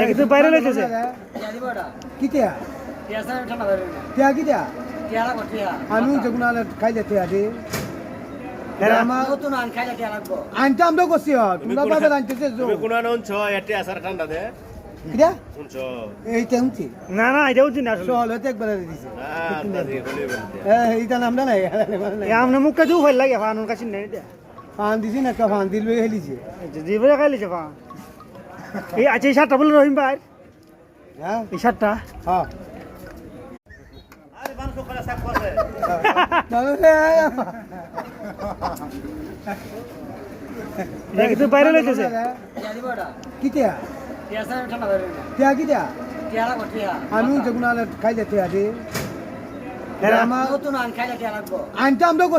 কিন্তু বাইরে লইতেছে আমি যখন খাইলে আনতাম তো করছি তোমরা বাজার আনতেছে এইটা শুনছি না না এটা হচ্ছে না আসলে হলে একবার দিছে এইটা নামটা নাই আমরা মুখটা দিও ভাই লাগে ফানুর কাছে নেই এটা ফান দিছি না একটা ফান দিল হেলিছে জিবে খাইলিছে ফা এই আচ্ছা এই শার্টটা বলে রহিম ভাই হ্যাঁ এই শার্টটা হ্যাঁ কিন্তু বাইরে লইতেছে আমি যখন খাইলে আনতাম তো